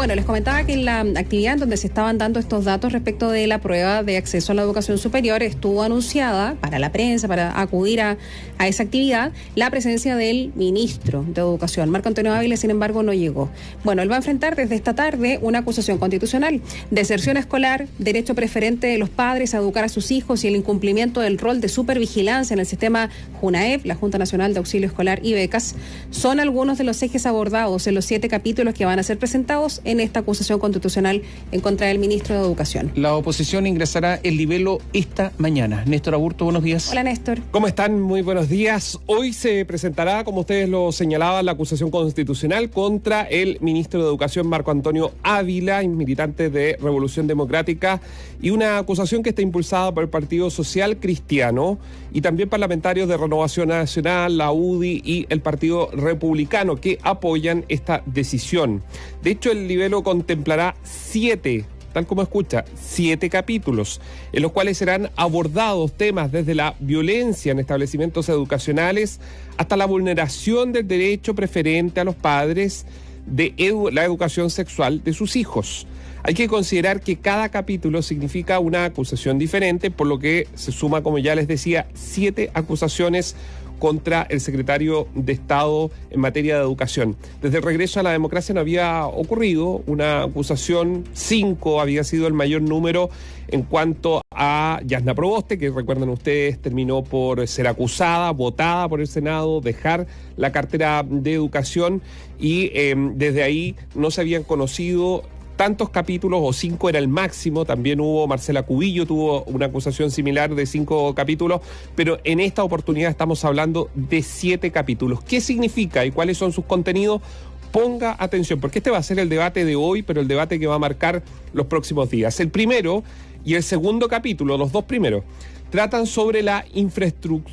Bueno, les comentaba que en la actividad en donde se estaban dando estos datos respecto de la prueba de acceso a la educación superior, estuvo anunciada para la prensa, para acudir a esa actividad, la presencia del ministro de Educación. Marco Antonio Ávila, sin embargo, no llegó. Bueno, él va a enfrentar desde esta tarde una acusación constitucional, deserción escolar, derecho preferente de los padres a educar a sus hijos y el incumplimiento del rol de supervigilancia en el sistema JUNAEP, la Junta Nacional de Auxilio Escolar y Becas, son algunos de los ejes abordados en los 7 capítulos que van a ser presentados en esta acusación constitucional en contra del ministro de Educación. La oposición ingresará el libelo esta mañana. Néstor Aburto, buenos días. Hola, Néstor. ¿Cómo están? Muy buenos días. Hoy se presentará, como ustedes lo señalaban, la acusación constitucional contra el ministro de Educación, Marco Antonio Ávila, militante de Revolución Democrática, y una acusación que está impulsada por el Partido Social Cristiano y también parlamentarios de Renovación Nacional, la UDI y el Partido Republicano, que apoyan esta decisión. De hecho, el libelo contemplará 7, tal como escucha, 7 capítulos, en los cuales serán abordados temas desde la violencia en establecimientos educacionales hasta la vulneración del derecho preferente a los padres de la educación sexual de sus hijos. Hay que considerar que cada capítulo significa una acusación diferente, por lo que se suma, como ya les decía, 7 acusaciones contra el secretario de Estado en materia de educación. Desde el regreso a la democracia no había ocurrido una acusación, 5 había sido el mayor número en cuanto a Yasna Proboste, que recuerden ustedes terminó por ser acusada, votada por el Senado, dejar la cartera de educación y desde ahí no se habían conocido tantos capítulos, o 5 era el máximo. También hubo Marcela Cubillo, tuvo una acusación similar de 5 capítulos, pero en esta oportunidad estamos hablando de 7 capítulos. ¿Qué significa y cuáles son sus contenidos? Ponga atención, porque este va a ser el debate de hoy, pero el debate que va a marcar los próximos días. El primero y el segundo capítulo, los 2 primeros, tratan sobre la infracción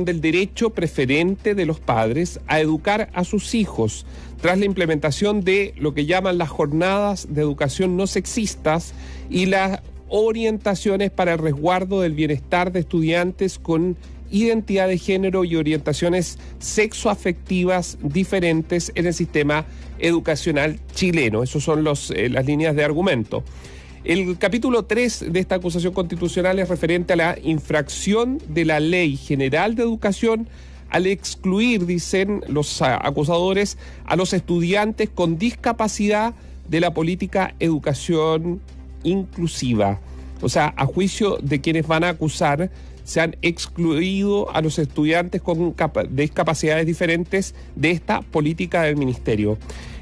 del derecho preferente de los padres a educar a sus hijos, tras la implementación de lo que llaman las jornadas de educación no sexistas y las orientaciones para el resguardo del bienestar de estudiantes con identidad de género y orientaciones sexoafectivas diferentes en el sistema educacional chileno. Esas son las líneas de argumento. El capítulo 3 de esta acusación constitucional es referente a la infracción de la Ley General de Educación al excluir, dicen los acusadores, a los estudiantes con discapacidad de la política educación inclusiva. O sea, a juicio de quienes van a acusar, se han excluido a los estudiantes con discapacidades diferentes de esta política del ministerio.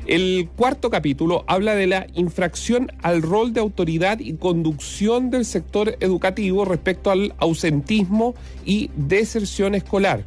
El cuarto capítulo habla de la infracción al rol de autoridad y conducción del sector educativo respecto al ausentismo y deserción escolar.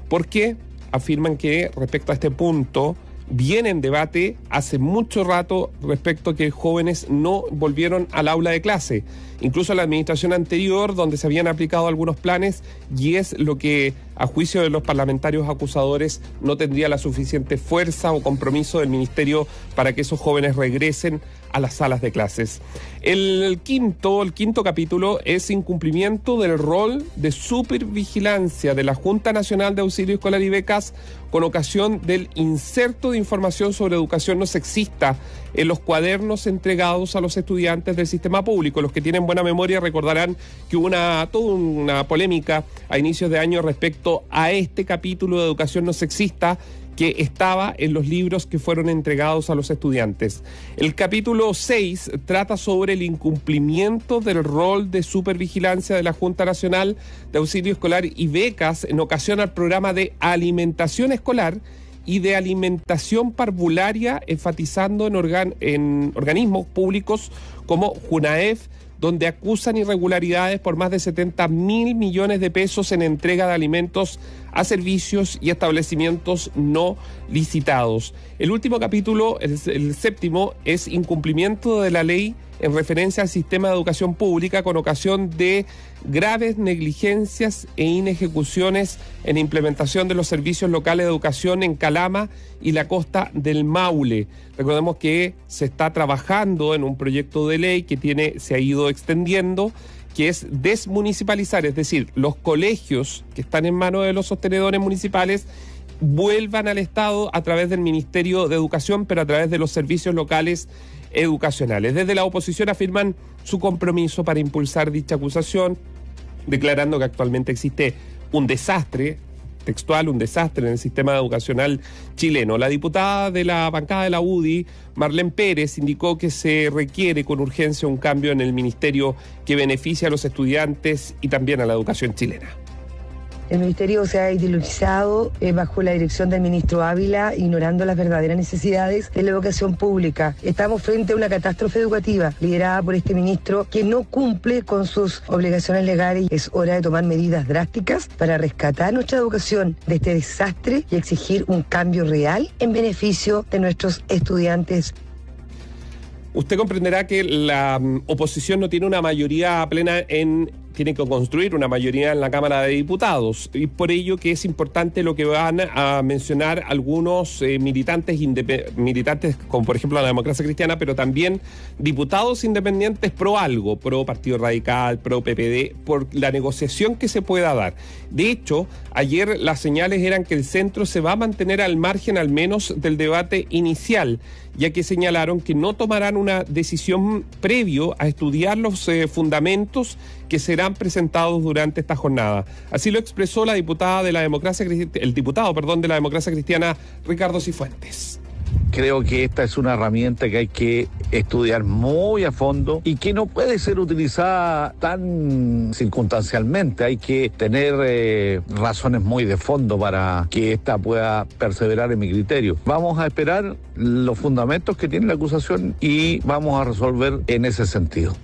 Porque afirman que respecto a este punto viene en debate hace mucho rato respecto a que jóvenes no volvieron al aula de clase. Incluso la administración anterior, donde se habían aplicado algunos planes, y es lo que, a juicio de los parlamentarios acusadores, no tendría la suficiente fuerza o compromiso del ministerio para que esos jóvenes regresen a las salas de clases. El quinto capítulo es incumplimiento del rol de supervigilancia de la Junta Nacional de Auxilio Escolar y Becas con ocasión del inserto de información sobre educación no sexista en los cuadernos entregados a los estudiantes del sistema público. Los que tienen buena memoria recordarán que hubo toda una polémica a inicios de año respecto a este capítulo de educación no sexista que estaba en los libros que fueron entregados a los estudiantes. El capítulo 6 trata sobre el incumplimiento del rol de supervigilancia de la Junta Nacional de Auxilio Escolar y Becas en ocasión al programa de alimentación escolar y de alimentación parvularia, enfatizando en organismos públicos como JUNAEP, donde acusan irregularidades por más de 70.000 millones de pesos en entrega de alimentos a servicios y establecimientos no licitados. El último capítulo, el séptimo, es incumplimiento de la ley en referencia al sistema de educación pública con ocasión de graves negligencias e inejecuciones en implementación de los servicios locales de educación en Calama y la costa del Maule. Recordemos que se está trabajando en un proyecto de ley que se ha ido extendiendo, que es desmunicipalizar, es decir, los colegios que están en manos de los sostenedores municipales, vuelvan al Estado a través del Ministerio de Educación, pero a través de los servicios locales educacionales. Desde la oposición afirman su compromiso para impulsar dicha acusación, declarando que actualmente existe un desastre, textual, un desastre en el sistema educacional chileno. La diputada de la bancada de la UDI, Marlene Pérez, indicó que se requiere con urgencia un cambio en el ministerio que beneficie a los estudiantes y también a la educación chilena. El ministerio se ha ideologizado bajo la dirección del ministro Ávila, ignorando las verdaderas necesidades de la educación pública. Estamos frente a una catástrofe educativa liderada por este ministro que no cumple con sus obligaciones legales. Es hora de tomar medidas drásticas para rescatar nuestra educación de este desastre y exigir un cambio real en beneficio de nuestros estudiantes. Usted comprenderá que la oposición no tiene una mayoría plena tiene que construir una mayoría en la Cámara de Diputados, y por ello que es importante lo que van a mencionar algunos militantes como por ejemplo la Democracia Cristiana, pero también diputados independientes pro algo, pro Partido Radical, pro PPD, por la negociación que se pueda dar. De hecho, ayer las señales eran que el centro se va a mantener al margen al menos del debate inicial, ya que señalaron que no tomarán una decisión previo a estudiar los fundamentos que serán presentados durante esta jornada. Así lo expresó el diputado de la Democracia Cristiana, Ricardo Cifuentes. Creo que esta es una herramienta que hay que estudiar muy a fondo y que no puede ser utilizada tan circunstancialmente. Hay que tener razones muy de fondo para que esta pueda perseverar en mi criterio. Vamos a esperar los fundamentos que tiene la acusación y vamos a resolver en ese sentido.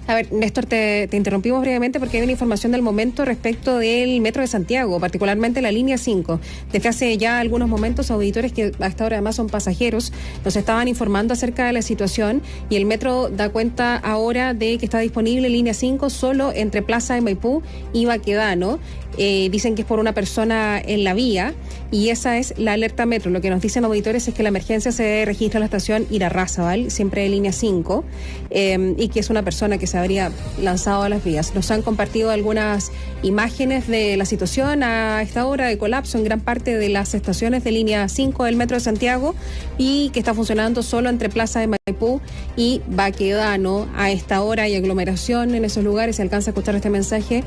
A ver, Néstor, te interrumpimos brevemente porque hay una información del momento respecto del Metro de Santiago, particularmente la línea 5. Desde hace ya algunos momentos, auditores que hasta ahora además son pasajeros, nos estaban informando acerca de la situación, y el Metro da cuenta ahora de que está disponible línea 5 solo entre Plaza de Maipú y Baquedano. Dicen que es por una persona en la vía, y esa es la alerta Metro. Lo que nos dicen auditores es que la emergencia se registra en la estación Irarrázaval, siempre de línea 5, y que es una persona que se habría lanzado a las vías. Nos han compartido algunas imágenes de la situación a esta hora de colapso en gran parte de las estaciones de línea 5 del Metro de Santiago, y que está funcionando solo entre Plaza de Maipú y Baquedano. A esta hora hay aglomeración en esos lugares. Si alcanza a escuchar este mensaje,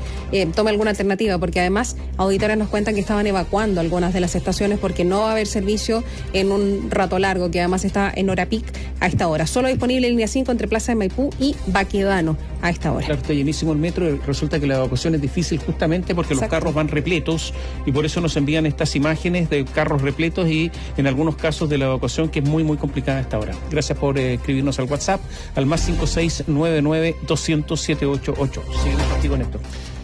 tome alguna alternativa, porque además auditores nos cuentan que estaban evacuando algunas de las estaciones porque no va a haber servicio en un rato largo, que además está en hora pic a esta hora. Solo disponible línea 5 entre Plaza de Maipú y Baquedano a esta hora. Claro, está llenísimo el metro. Resulta que la evacuación es difícil justamente porque los carros van repletos, y por eso nos envían estas imágenes de carros repletos y en algunos casos de la evacuación, que es muy, muy complicada a esta hora. Gracias por escribirnos al WhatsApp, al más 5699-200-788. Seguimos contigo, Néstor.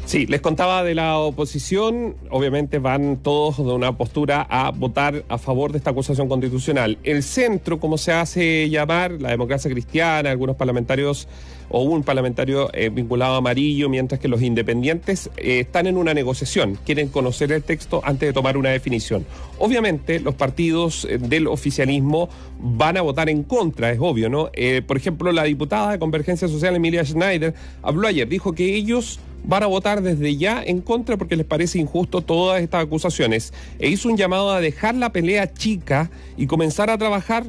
Sí, les contaba de la oposición. Obviamente van todos de una postura a votar a favor de esta acusación constitucional. El centro, como se hace llamar, la Democracia Cristiana, algunos parlamentarios o un parlamentario vinculado a Amarillo, mientras que los independientes están en una negociación, quieren conocer el texto antes de tomar una definición. Obviamente los partidos del oficialismo van a votar en contra, es obvio, ¿no? Por ejemplo, la diputada de Convergencia Social, Emilia Schneider, habló ayer, dijo que ellos van a votar desde ya en contra porque les parece injusto todas estas acusaciones, e hizo un llamado a dejar la pelea chica y comenzar a trabajar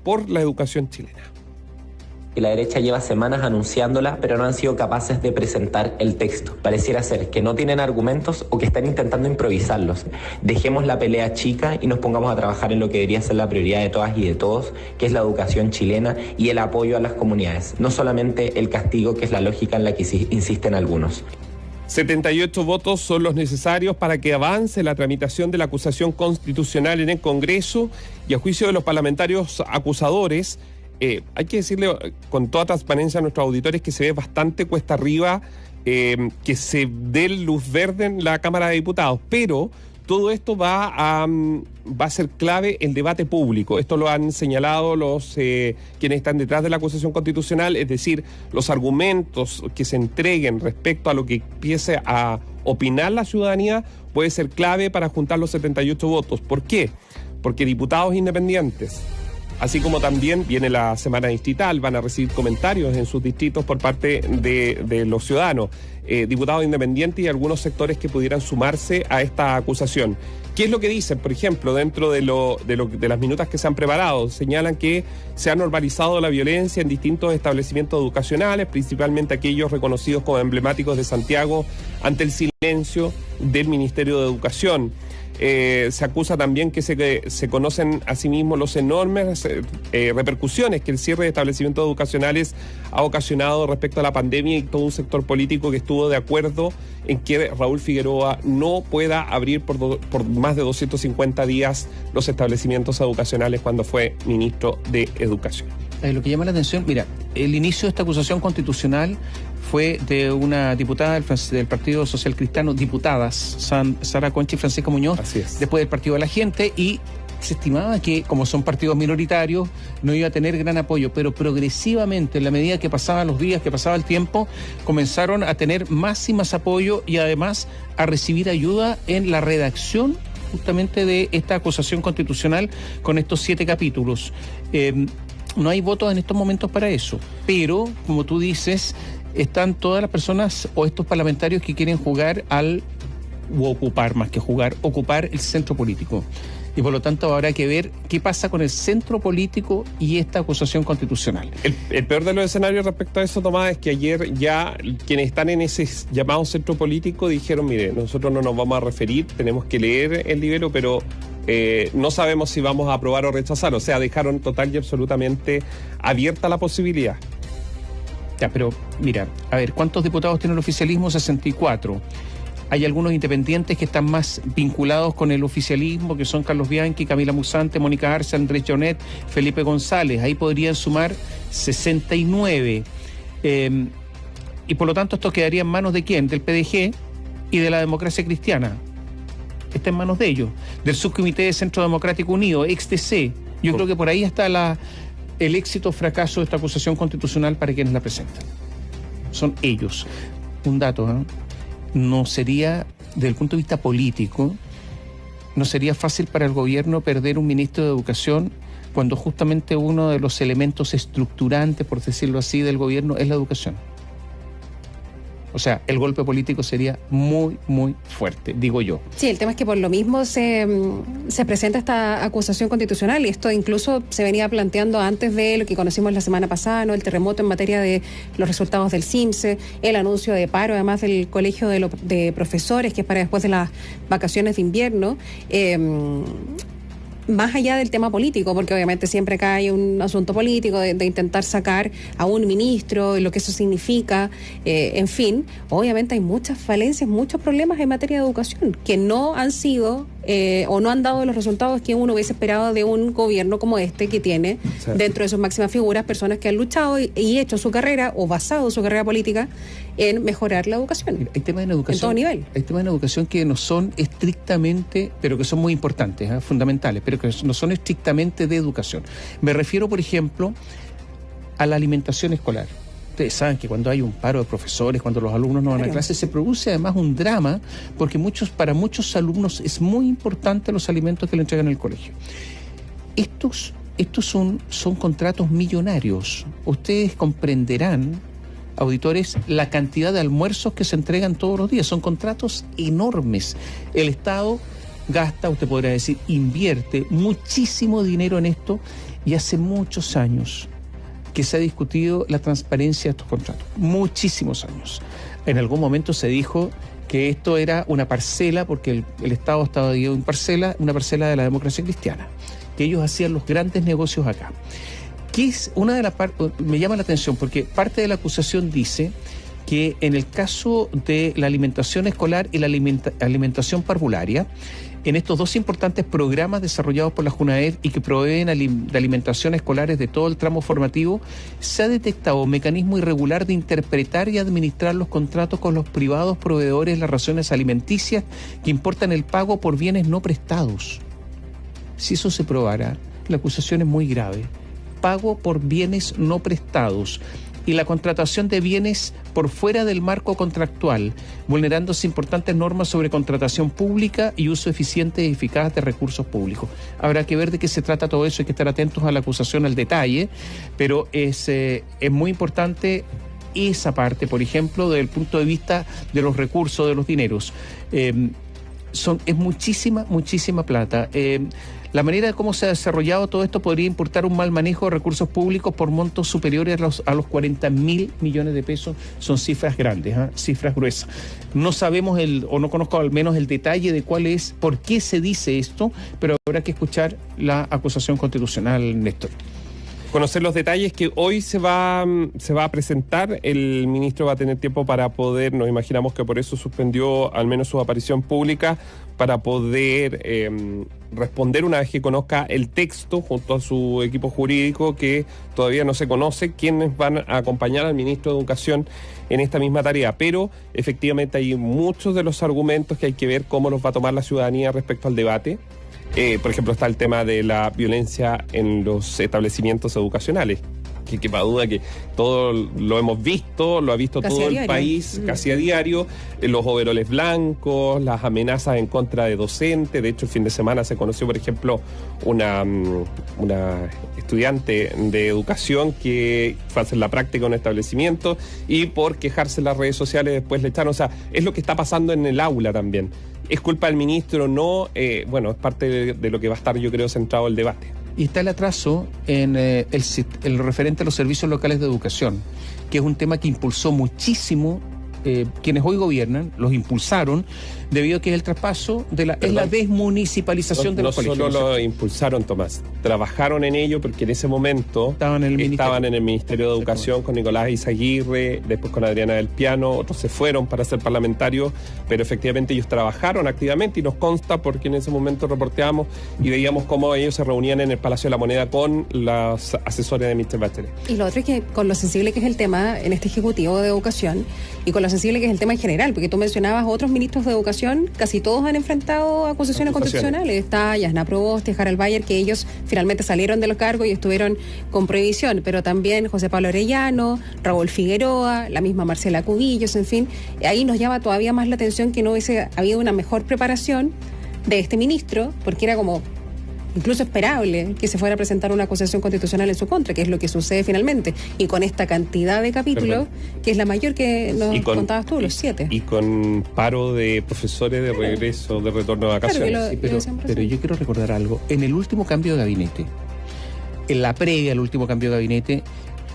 por la educación chilena. La derecha lleva semanas anunciándola, pero no han sido capaces de presentar el texto. Pareciera ser que no tienen argumentos o que están intentando improvisarlos. Dejemos la pelea chica y nos pongamos a trabajar en lo que debería ser la prioridad de todas y de todos, que es la educación chilena y el apoyo a las comunidades. No solamente el castigo, que es la lógica en la que insisten algunos. 78 votos son los necesarios para que avance la tramitación de la acusación constitucional en el Congreso, y a juicio de los parlamentarios acusadores, hay que decirle con toda transparencia a nuestros auditores que se ve bastante cuesta arriba que se dé luz verde en la Cámara de Diputados, pero todo esto va a ser clave el debate público. Esto lo han señalado los quienes están detrás de la acusación constitucional, es decir, los argumentos que se entreguen respecto a lo que empiece a opinar la ciudadanía puede ser clave para juntar los 78 votos. ¿Por qué? Porque diputados independientes, así como también viene la semana distrital, van a recibir comentarios en sus distritos por parte de los ciudadanos, diputados independientes y algunos sectores que pudieran sumarse a esta acusación. ¿Qué es lo que dicen? Por ejemplo, dentro de las minutas que se han preparado, señalan que se ha normalizado la violencia en distintos establecimientos educacionales, principalmente aquellos reconocidos como emblemáticos de Santiago, ante el silencio del Ministerio de Educación. Se acusa también que se conocen asimismo los enormes repercusiones que el cierre de establecimientos educacionales ha ocasionado respecto a la pandemia, y todo un sector político que estuvo de acuerdo en que Raúl Figueroa no pueda abrir por más de 250 días los establecimientos educacionales cuando fue ministro de Educación. Lo que llama la atención, mira, el inicio de esta acusación constitucional fue de una diputada del Partido Social Cristiano, diputadas Sara Concha y Francisca Muñoz, después del Partido de la Gente, y se estimaba que, como son partidos minoritarios, no iba a tener gran apoyo, pero progresivamente, en la medida que pasaban los días, que pasaba el tiempo, comenzaron a tener más y más apoyo y además a recibir ayuda en la redacción justamente de esta acusación constitucional con estos 7 capítulos. No hay votos en estos momentos para eso, pero, como tú dices, están todas las personas o estos parlamentarios que quieren jugar ocupar el centro político. Y por lo tanto habrá que ver qué pasa con el centro político y esta acusación constitucional. El peor de los escenarios respecto a eso, Tomás, es que ayer ya quienes están en ese llamado centro político dijeron, mire, nosotros no nos vamos a referir, tenemos que leer el libro, pero no sabemos si vamos a aprobar o rechazar. O sea, dejaron total y absolutamente abierta la posibilidad. Ya, pero mira, a ver, ¿cuántos diputados tiene el oficialismo? 64. Hay algunos independientes que están más vinculados con el oficialismo, que son Carlos Bianchi, Camila Musante, Mónica Arce, Andrés Jonet, Felipe González. Ahí podrían sumar 69. Y por lo tanto esto quedaría en manos de ¿quién? Del PDG y de la Democracia Cristiana. Está en manos de ellos. Del Subcomité de Centro Democrático Unido, ex-DC. Yo creo que por ahí está el éxito o fracaso de esta acusación constitucional para quienes la presentan. Son ellos. Un dato, ¿eh? No sería, desde el punto de vista político, no sería fácil para el gobierno perder un ministro de Educación cuando justamente uno de los elementos estructurantes, por decirlo así, del gobierno es la educación. O sea, el golpe político sería muy, muy fuerte, digo yo. Sí, el tema es que por lo mismo se presenta esta acusación constitucional, y esto incluso se venía planteando antes de lo que conocimos la semana pasada, ¿no? El terremoto en materia de los resultados del CIMSE, el anuncio de paro, además del Colegio de Profesores, que es para después de las vacaciones de invierno. Más allá del tema político, porque obviamente siempre acá hay un asunto político de intentar sacar a un ministro, lo que eso significa, en fin, obviamente hay muchas falencias, muchos problemas en materia de educación que no han sido o no han dado los resultados que uno hubiese esperado de un gobierno como este, que tiene dentro de sus máximas figuras personas que han luchado y hecho su carrera o basado su carrera política en mejorar la educación. Hay temas en educación, en todo nivel. Hay temas en educación que no son estrictamente, pero que son muy importantes, fundamentales, pero que no son estrictamente de educación. Me refiero, por ejemplo, a la alimentación escolar. Ustedes saben que cuando hay un paro de profesores, cuando los alumnos no van a clase, se produce además un drama, porque para muchos alumnos es muy importante los alimentos que le entregan en el colegio. Estos son contratos millonarios. Ustedes comprenderán, auditores, la cantidad de almuerzos que se entregan todos los días. Son contratos enormes. El Estado gasta, usted podrá decir, invierte muchísimo dinero en esto, y hace muchos años que se ha discutido la transparencia de estos contratos. Muchísimos años. En algún momento se dijo que esto era una parcela, porque el Estado estaba dividido en una parcela de la Democracia Cristiana, que ellos hacían los grandes negocios acá. Que es una de las partes, me llama la atención, porque parte de la acusación dice que en el caso de la alimentación escolar y la alimentación parvularia, en estos dos importantes programas desarrollados por la JUNAED y que proveen de alimentación escolares de todo el tramo formativo, se ha detectado un mecanismo irregular de interpretar y administrar los contratos con los privados proveedores de las raciones alimenticias que importan el pago por bienes no prestados. Si eso se probara, la acusación es muy grave. Pago por bienes no prestados. y la contratación de bienes por fuera del marco contractual, vulnerándose importantes normas sobre contratación pública y uso eficiente y eficaz de recursos públicos. Habrá que ver de qué se trata todo eso, hay que estar atentos a la acusación al detalle, pero es muy importante esa parte, por ejemplo, desde el punto de vista de los recursos, de los dineros. Es muchísima plata. La manera de cómo se ha desarrollado todo esto podría importar un mal manejo de recursos públicos por montos superiores a los 40.000 millones de pesos. Son cifras grandes, cifras gruesas. No sabemos o no conozco al menos el detalle de cuál es, por qué se dice esto, pero habrá que escuchar la acusación constitucional, Néstor. Conocer los detalles que hoy se va a presentar. El ministro va a tener tiempo para poder, nos imaginamos que por eso suspendió al menos su aparición pública, para poder responder una vez que conozca el texto junto a su equipo jurídico, que todavía no se conoce quiénes van a acompañar al ministro de Educación en esta misma tarea. Pero efectivamente hay muchos de los argumentos que hay que ver cómo los va a tomar la ciudadanía respecto al debate. Por ejemplo, está el tema de la violencia en los establecimientos educacionales, que quepa duda que todo lo hemos visto, lo ha visto casi todo el país, casi a diario, los overoles blancos, las amenazas en contra de docentes. De hecho, el fin de semana se conoció, por ejemplo, una estudiante de educación que fue a hacer la práctica en un establecimiento y por quejarse en las redes sociales después le echaron. O sea, es lo que está pasando en el aula también. ¿Es culpa del ministro? No. Bueno, es parte de lo que va a estar, yo creo, centrado el debate. Y está el atraso en el referente a los servicios locales de educación, que es un tema que impulsó muchísimo quienes hoy gobiernan, los impulsaron, debido a que es el traspaso es la desmunicipalización de los colegios. No solo lo impulsaron, Tomás, trabajaron en ello porque en ese momento estaban en el Ministerio de Educación con Nicolás Izaguirre, después con Adriana del Piano, otros se fueron para ser parlamentarios, pero efectivamente ellos trabajaron activamente y nos consta porque en ese momento reporteábamos y veíamos cómo ellos se reunían en el Palacio de la Moneda con las asesoras de Michelle Bachelet. Y lo otro es que con lo sensible que es el tema en este Ejecutivo de Educación y con lo sensible que es el tema en general, porque tú mencionabas otros ministros de Educación, casi todos han enfrentado acusaciones constitucionales. Está Yasna Proboste, Harald Bayer, que ellos finalmente salieron de los cargos y estuvieron con prohibición, pero también José Pablo Orellano, Raúl Figueroa, la misma Marcela Cubillos, en fin. Ahí nos llama todavía más la atención que no hubiese habido una mejor preparación de este ministro, porque era como incluso esperable que se fuera a presentar una acusación constitucional en su contra, que es lo que sucede finalmente, y con esta cantidad de capítulos, que es la mayor que nos contabas tú, los 7. Y con paro de profesores de regreso, de retorno de vacaciones. Claro, pero yo quiero recordar algo. En el último cambio de gabinete, en la previa al último cambio de gabinete,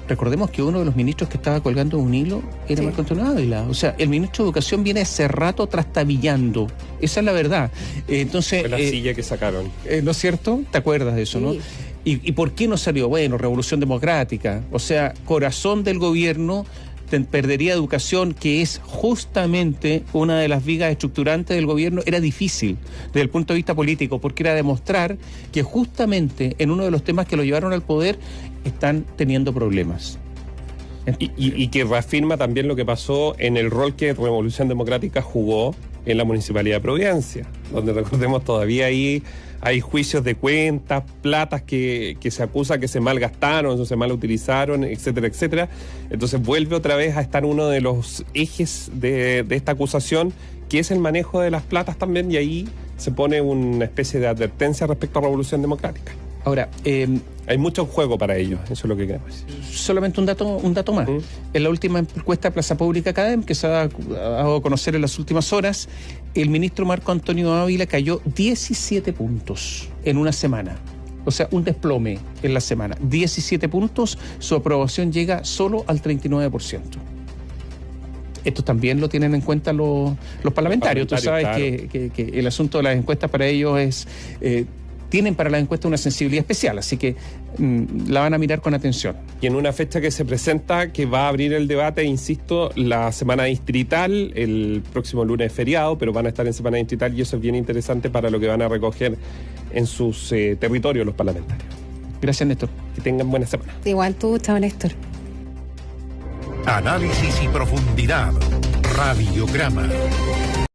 recordemos que uno de los ministros que estaba colgando un hilo era Marco Antonio Ávila. O sea, el ministro de Educación viene hace rato trastabillando. Esa es la verdad. Entonces, fue la silla que sacaron. ¿No es cierto? ¿Te acuerdas de eso, sí, no? ¿Y por qué no salió? Bueno, Revolución Democrática. O sea, corazón del gobierno, perdería educación, que es justamente una de las vigas estructurantes del gobierno. Era difícil desde el punto de vista político, porque era demostrar que justamente en uno de los temas que lo llevaron al poder están teniendo problemas. Y que reafirma también lo que pasó en el rol que Revolución Democrática jugó en la Municipalidad de Providencia, donde recordemos todavía ahí hay juicios de cuentas, platas que se acusa que se malgastaron o se mal utilizaron, etcétera, etcétera. Entonces vuelve otra vez a estar uno de los ejes de esta acusación, que es el manejo de las platas también, y ahí se pone una especie de advertencia respecto a Revolución Democrática. Ahora, hay mucho en juego para ellos, eso es lo que queremos decir. Solamente un dato más. En la última encuesta Plaza Pública Academ, que se ha dado a conocer en las últimas horas, el ministro Marco Antonio Ávila cayó 17 puntos en una semana. O sea, un desplome en la semana. 17 puntos, su aprobación llega solo al 39%. Esto también lo tienen en cuenta los parlamentarios. Tú sabes, claro, que el asunto de las encuestas para ellos es... tienen para la encuesta una sensibilidad especial, así que la van a mirar con atención. Y en una fecha que se presenta, que va a abrir el debate, insisto, la semana distrital, el próximo lunes es feriado, pero van a estar en semana distrital y eso es bien interesante para lo que van a recoger en sus territorios los parlamentarios. Gracias, Néstor. Que tengan buena semana. Igual tú, chao, Néstor. Análisis y profundidad. Radiograma.